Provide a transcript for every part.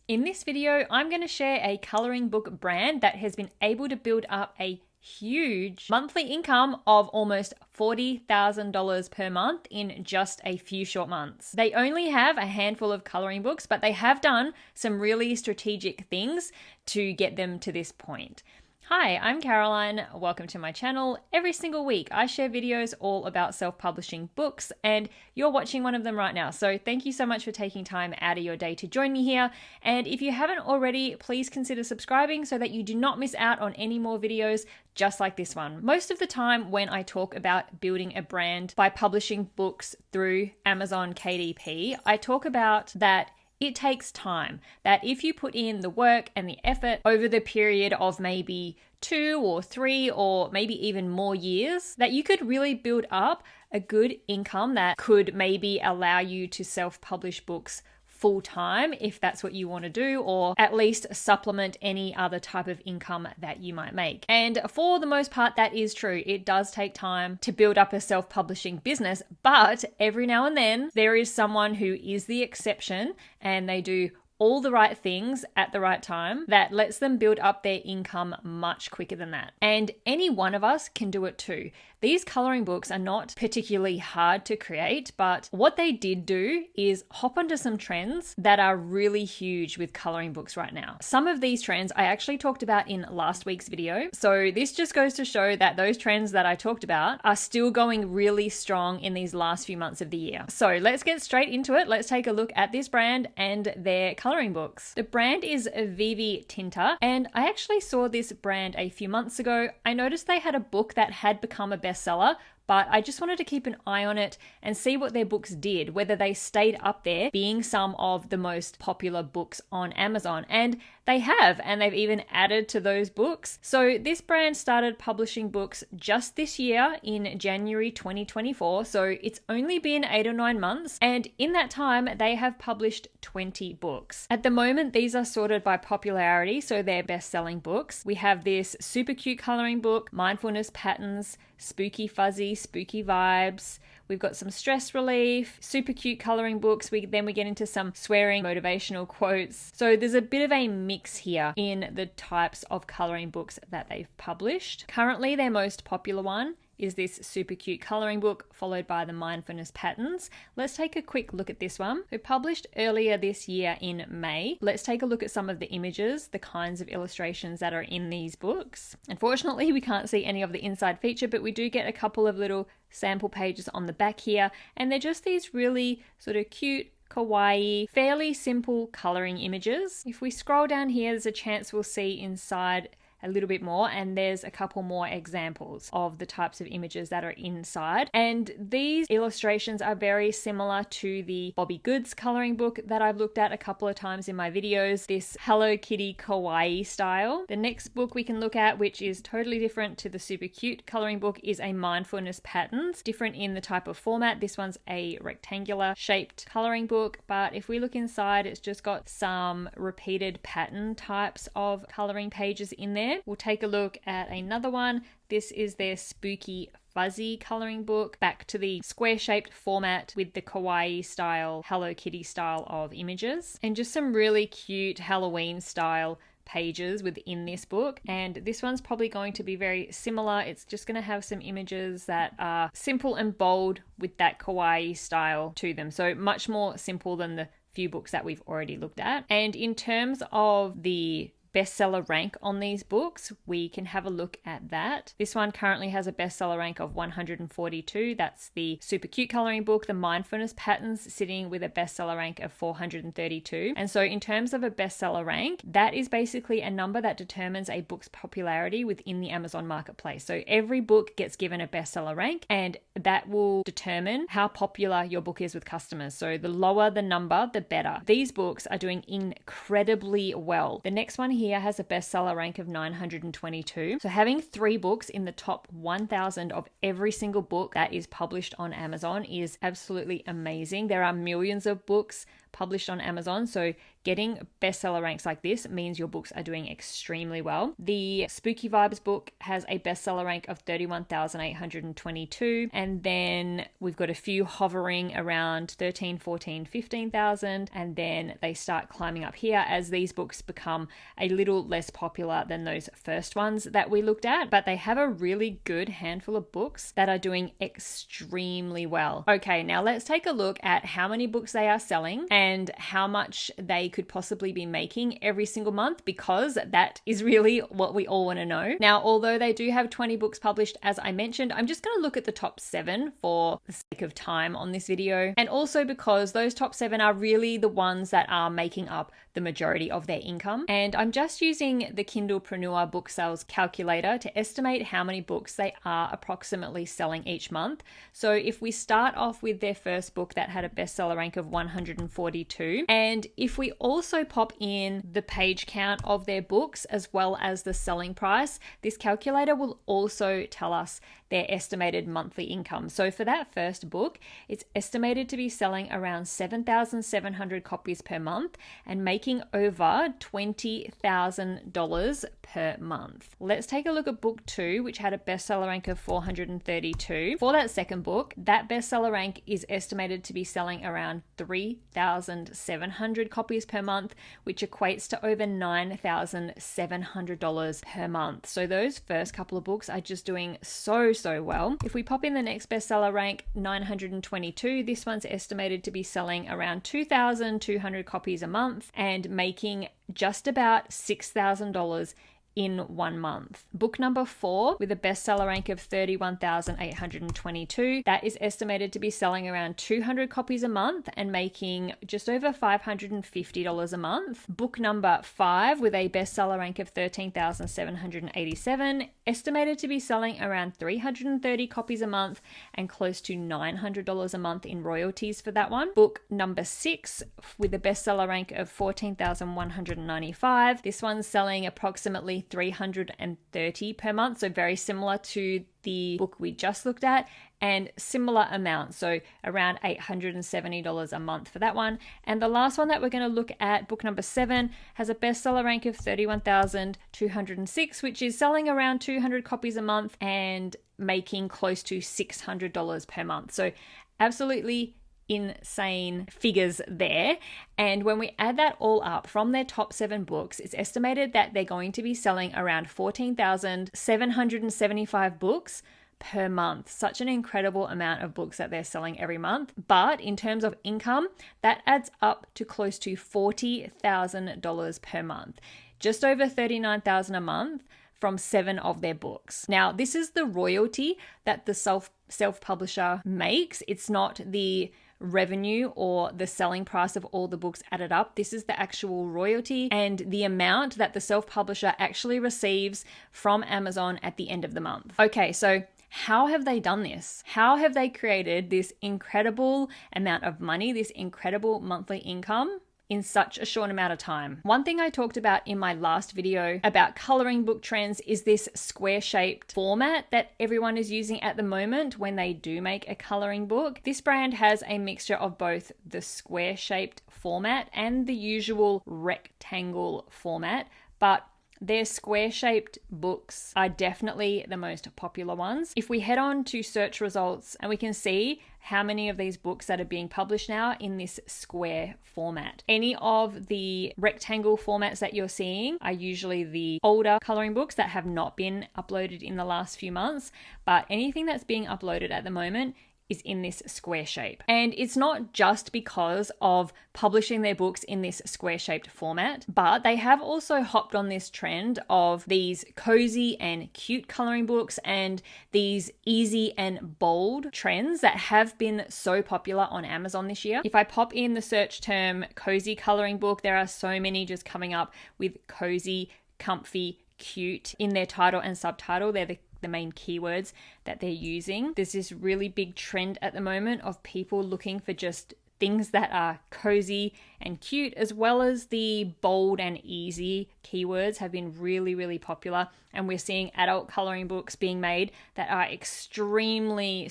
In this video, I'm going to share a coloring book brand that has been able to build up a huge monthly income of almost $40,000 per month in just a few short months. They only have a handful of coloring books, but they have done some really strategic things to get them to this point. Hi, I'm Caroline. Welcome to my channel. Every single week, I share videos all about self-publishing books, and you're watching one of them right now. So thank you so much for taking time out of your day to join me here. And if you haven't already, please consider subscribing so that you do not miss out on any more videos just like this one. Most of the time when I talk about building a brand by publishing books through Amazon KDP, I talk about that it takes time, that if you put in the work and the effort over the period of maybe 2 or 3 or maybe even more years, that you could really build up a good income that could maybe allow you to self-publish books full time if that's what you want to do, or at least supplement any other type of income that you might make. And for the most part, that is true. It does take time to build up a self-publishing business, but every now and then there is someone who is the exception and they do all the right things at the right time that lets them build up their income much quicker than that. And any one of us can do it too. These coloring books are not particularly hard to create, but what they did do is hop onto some trends that are really huge with coloring books right now. Some of these trends I actually talked about in last week's video. So this just goes to show that those trends that I talked about are still going really strong in these last few months of the year. So let's get straight into it. Let's take a look at this brand and their coloring books. The brand is Viv Tinter, and I actually saw this brand a few months ago. I noticed they had a book that had become a bestseller, but I just wanted to keep an eye on it and see what their books did, whether they stayed up there being some of the most popular books on Amazon. And they have, and they've even added to those books. So this brand started publishing books just this year in January 2024. So it's only been 8 or 9 months. And in that time, they have published 20 books. At the moment, these are sorted by popularity. So they're best-selling books. We have this super cute coloring book, Mindfulness Patterns, Spooky Fuzzy, Spooky Vibes. We've got some stress relief, super cute coloring books. Then we get into some swearing, motivational quotes. So there's a bit of a mix here in the types of coloring books that they've published. Currently, their most popular one is this super cute coloring book, followed by the Mindfulness Patterns. Let's take a quick look at this one. We published earlier this year in May. Let's take a look at some of the images, the kinds of illustrations that are in these books. Unfortunately, we can't see any of the inside feature, but we do get a couple of little sample pages on the back here, and they're just these really sort of cute, kawaii, fairly simple coloring images. If we scroll down here, there's a chance we'll see inside a little bit more, and there's a couple more examples of the types of images that are inside. And these illustrations are very similar to the Bobby Goods coloring book that I've looked at a couple of times in my videos, this Hello Kitty kawaii style. The next book we can look at, which is totally different to the super cute coloring book, is a Mindfulness Patterns, different in the type of format. This one's a rectangular shaped coloring book, but if we look inside, it's just got some repeated pattern types of coloring pages in there. We'll take a look at another one. This is their Spooky Fuzzy coloring book, back to the square-shaped format with the kawaii style, Hello Kitty style of images, and just some really cute Halloween style pages within this book. And this one's probably going to be very similar. It's just going to have some images that are simple and bold with that kawaii style to them. So much more simple than the few books that we've already looked at. And in terms of the bestseller rank on these books, we can have a look at that. This one currently has a bestseller rank of 142. That's the super cute coloring book. The Mindfulness Patterns sitting with a bestseller rank of 432. And so in terms of a bestseller rank, that is basically a number that determines a book's popularity within the Amazon marketplace. So every book gets given a bestseller rank, and that will determine how popular your book is with customers. So the lower the number, the better. These books are doing incredibly well. The next one here has a bestseller rank of 922. So having 3 books in the top 1,000 of every single book that is published on Amazon is absolutely amazing. There are millions of books published on Amazon. So getting bestseller ranks like this means your books are doing extremely well. The Spooky Vibes book has a bestseller rank of 31,822. And then we've got a few hovering around 13, 14, 15,000. And then they start climbing up here as these books become a little less popular than those first ones that we looked at. But they have a really good handful of books that are doing extremely well. Okay, now let's take a look at how many books they are selling and how much they could possibly be making every single month, because that is really what we all want to know. Now, although they do have 20 books published, as I mentioned, I'm just going to look at the top 7 for the sake of time on this video, and also because those top 7 are really the ones that are making up the majority of their income. And I'm just using the Kindlepreneur book sales calculator to estimate how many books they are approximately selling each month. So if we start off with their first book that had a bestseller rank of 142, and if we also pop in the page count of their books as well as the selling price, this calculator will also tell us their estimated monthly income. So for that first book, it's estimated to be selling around 7,700 copies per month and making over $20,000 per month. Let's take a look at book 2, which had a bestseller rank of 432. For that second book, that bestseller rank is estimated to be selling around 3,700 copies per month, which equates to over $9,700 per month. So those first couple of books are just doing so well. If we pop in the next bestseller rank, 922, this one's estimated to be selling around 2,200 copies a month and making just about $6,000 in 1 month. Book number 4, with a bestseller rank of 31,822, that is estimated to be selling around 200 copies a month and making just over $550 a month. Book number 5, with a bestseller rank of 13,787, estimated to be selling around 330 copies a month and close to $900 a month in royalties for that one. Book number 6, with a bestseller rank of 14,195, this one's selling approximately 330 per month, so very similar to the book we just looked at, and similar amounts, so around $870 a month for that one. And the last one that we're going to look at, book number 7, has a bestseller rank of 31,206, which is selling around 200 copies a month and making close to $600 per month. So absolutely insane figures there. And when we add that all up from their top 7 books, it's estimated that they're going to be selling around 14,775 books per month. Such an incredible amount of books that they're selling every month. But in terms of income, that adds up to close to $40,000 per month. Just over $39,000 a month from 7 of their books. Now, this is the royalty that the self-publisher makes. It's not the revenue or the selling price of all the books added up. This is the actual royalty and the amount that the self-publisher actually receives from Amazon at the end of the month. Okay, so how have they done this? How have they created this incredible amount of money, this incredible monthly income in such a short amount of time? One thing I talked about in my last video about coloring book trends is this square-shaped format that everyone is using at the moment when they do make a coloring book. This brand has a mixture of both the square-shaped format and the usual rectangle format, but their square-shaped books are definitely the most popular ones. If we head on to search results, and we can see how many of these books that are being published now in this square format. Any of the rectangle formats that you're seeing are usually the older coloring books that have not been uploaded in the last few months, but anything that's being uploaded at the moment is in this square shape. And it's not just because of publishing their books in this square-shaped format, but they have also hopped on this trend of these cozy and cute coloring books and these easy and bold trends that have been so popular on Amazon this year. If I pop in the search term cozy coloring book, there are so many just coming up with cozy, comfy, cute in their title and subtitle. They're the main keywords that they're using. There's this really big trend at the moment of people looking for just things that are cozy and cute, as well as the bold and easy keywords have been really, really popular. And we're seeing adult coloring books being made that are extremely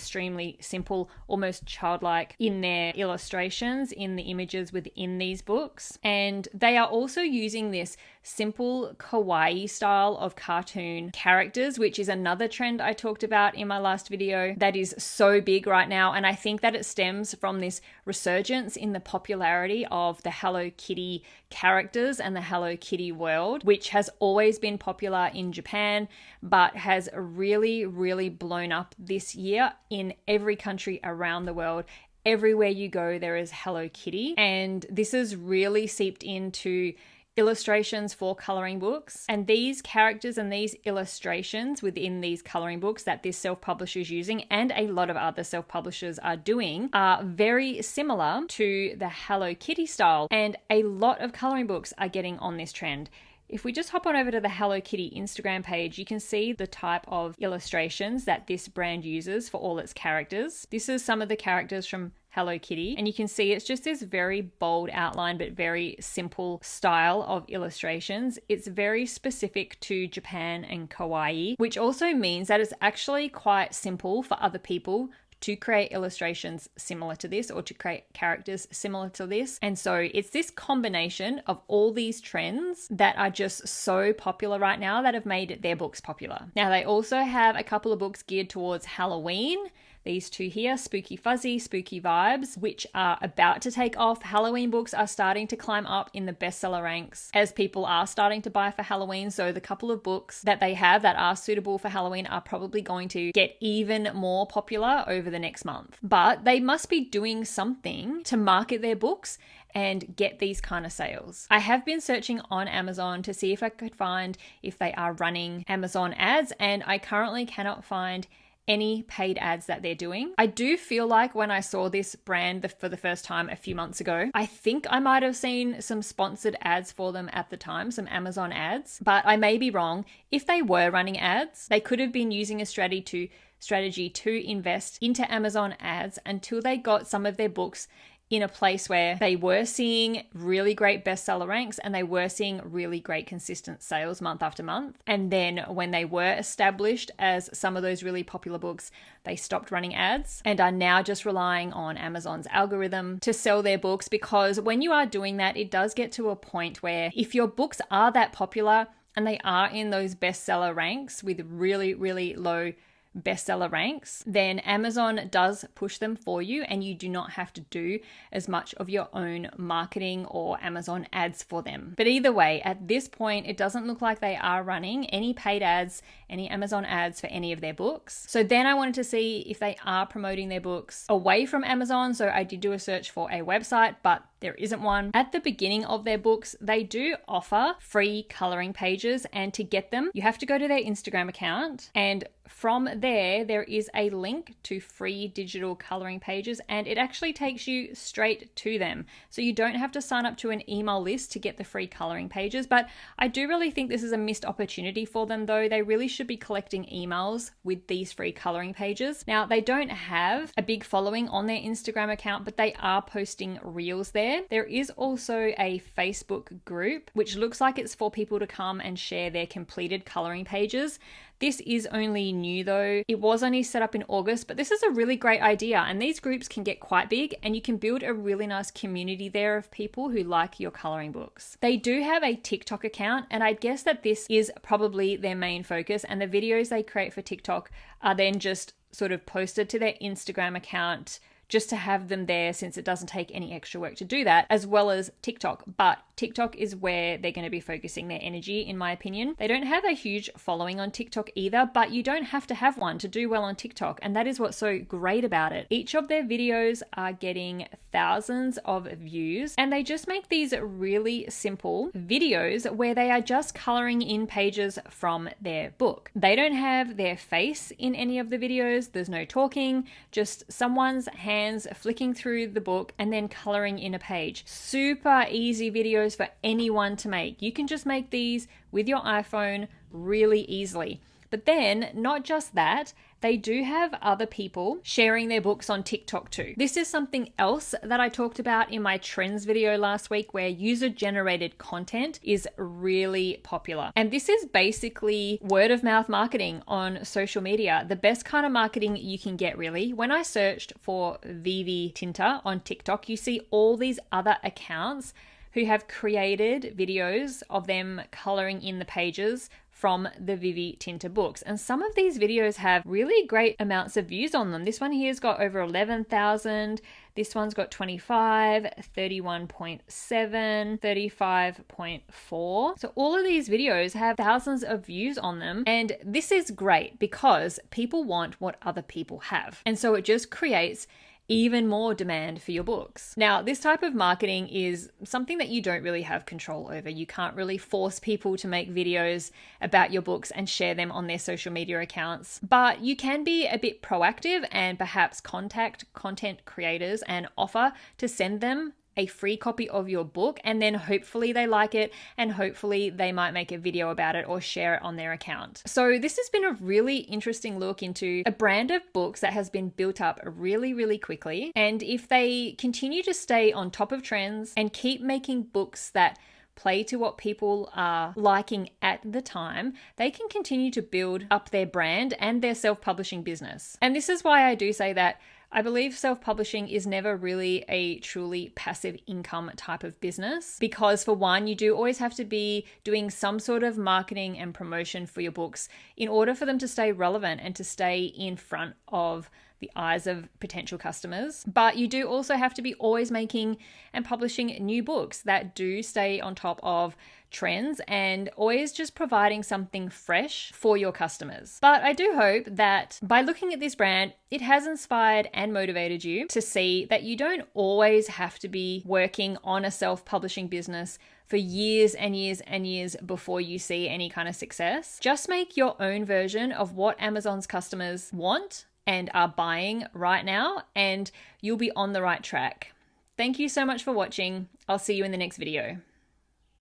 simple, almost childlike in their illustrations, in the images within these books. And they are also using this simple kawaii style of cartoon characters, which is another trend I talked about in my last video that is so big right now. And I think that it stems from this resurgence in the popularity of the Hello Kitty characters and the Hello Kitty world, which has always been popular in Japan, but has really blown up this year in every country around the world. Everywhere you go, there is Hello Kitty. And this has really seeped into illustrations for coloring books, and these characters and these illustrations within these coloring books that this self-publisher is using, and a lot of other self-publishers are doing, are very similar to the Hello Kitty style, and a lot of coloring books are getting on this trend. If we just hop on over to the Hello Kitty Instagram page, you can see the type of illustrations that this brand uses for all its characters. This is some of the characters from Hello Kitty, and you can see it's just this very bold outline but very simple style of illustrations. It's very specific to Japan and kawaii, which also means that it's actually quite simple for other people to create illustrations similar to this or to create characters similar to this. And so it's this combination of all these trends that are just so popular right now that have made their books popular. Now, they also have a couple of books geared towards Halloween. These two here, Spooky Fuzzy, Spooky Vibes, which are about to take off. Halloween books are starting to climb up in the bestseller ranks as people are starting to buy for Halloween. So the couple of books that they have that are suitable for Halloween are probably going to get even more popular over the next month. But they must be doing something to market their books and get these kind of sales. I have been searching on Amazon to see if I could find if they are running Amazon ads, and I currently cannot find any paid ads that they're doing. I do feel like when I saw this brand for the first time a few months ago, I think I might have seen some sponsored ads for them at the time, some Amazon ads, but I may be wrong. If they were running ads, they could have been using a strategy to invest into Amazon ads until they got some of their books in a place where they were seeing really great bestseller ranks and they were seeing really great consistent sales month after month. And then when they were established as some of those really popular books, they stopped running ads and are now just relying on Amazon's algorithm to sell their books. Because when you are doing that, it does get to a point where if your books are that popular and they are in those bestseller ranks with really low bestseller ranks, then Amazon does push them for you and you do not have to do as much of your own marketing or Amazon ads for them. But either way, at this point, it doesn't look like they are running any paid ads, any Amazon ads for any of their books. So then I wanted to see if they are promoting their books away from Amazon. So I did do a search for a website, but there isn't one. At the beginning of their books, they do offer free coloring pages, and to get them, you have to go to their Instagram account, and from there is a link to free digital coloring pages, and it actually takes you straight to them. So you don't have to sign up to an email list to get the free coloring pages. But I do really think this is a missed opportunity for them, though. They really should be collecting emails with these free coloring pages. Now, they don't have a big following on their Instagram account, but they are posting reels there. There is also a Facebook group, which looks like it's for people to come and share their completed coloring pages. This is only new though. It was only set up in August, but this is a really great idea, and these groups can get quite big and you can build a really nice community there of people who like your coloring books. They do have a TikTok account, and I guess that this is probably their main focus, and the videos they create for TikTok are then just sort of posted to their Instagram account just to have them there, since it doesn't take any extra work to do that, as well as TikTok. But TikTok is where they're going to be focusing their energy, in my opinion. They don't have a huge following on TikTok either, but you don't have to have one to do well on TikTok, and that is what's so great about it. Each of their videos are getting thousands of views, and they just make these really simple videos where they are just coloring in pages from their book. They don't have their face in any of the videos. There's no talking, just someone's hands flicking through the book and then coloring in a page. Super easy videos for anyone to make. You can just make these with your iPhone really easily. But then, not just that, they do have other people sharing their books on TikTok too. This is something else that I talked about in my trends video last week, where user-generated content is really popular. And this is basically word of mouth marketing on social media. The best kind of marketing you can get, really. When I searched for Viv Tinter on TikTok, you see all these other accounts who have created videos of them coloring in the pages from the Viv Tinter books. And some of these videos have really great amounts of views on them. This one here's got over 11,000. This one's got 25, 31.7, 35.4. So all of these videos have thousands of views on them. And this is great because people want what other people have. And so it just creates even more demand for your books. Now, this type of marketing is something that you don't really have control over. You can't really force people to make videos about your books and share them on their social media accounts, but you can be a bit proactive and perhaps contact content creators and offer to send them a free copy of your book, and then hopefully they like it and hopefully they might make a video about it or share it on their account. So this has been a really interesting look into a brand of books that has been built up really, really quickly. And if they continue to stay on top of trends and keep making books that play to what people are liking at the time, they can continue to build up their brand and their self-publishing business. And this is why I do say that I believe self-publishing is never really a truly passive income type of business, because for one, you do always have to be doing some sort of marketing and promotion for your books in order for them to stay relevant and to stay in front of the eyes of potential customers. But you do also have to be always making and publishing new books that do stay on top of trends and always just providing something fresh for your customers. But I do hope that by looking at this brand, it has inspired and motivated you to see that you don't always have to be working on a self-publishing business for years and years and years before you see any kind of success. Just make your own version of what Amazon's customers want and are buying right now, and you'll be on the right track. Thank you so much for watching. I'll see you in the next video.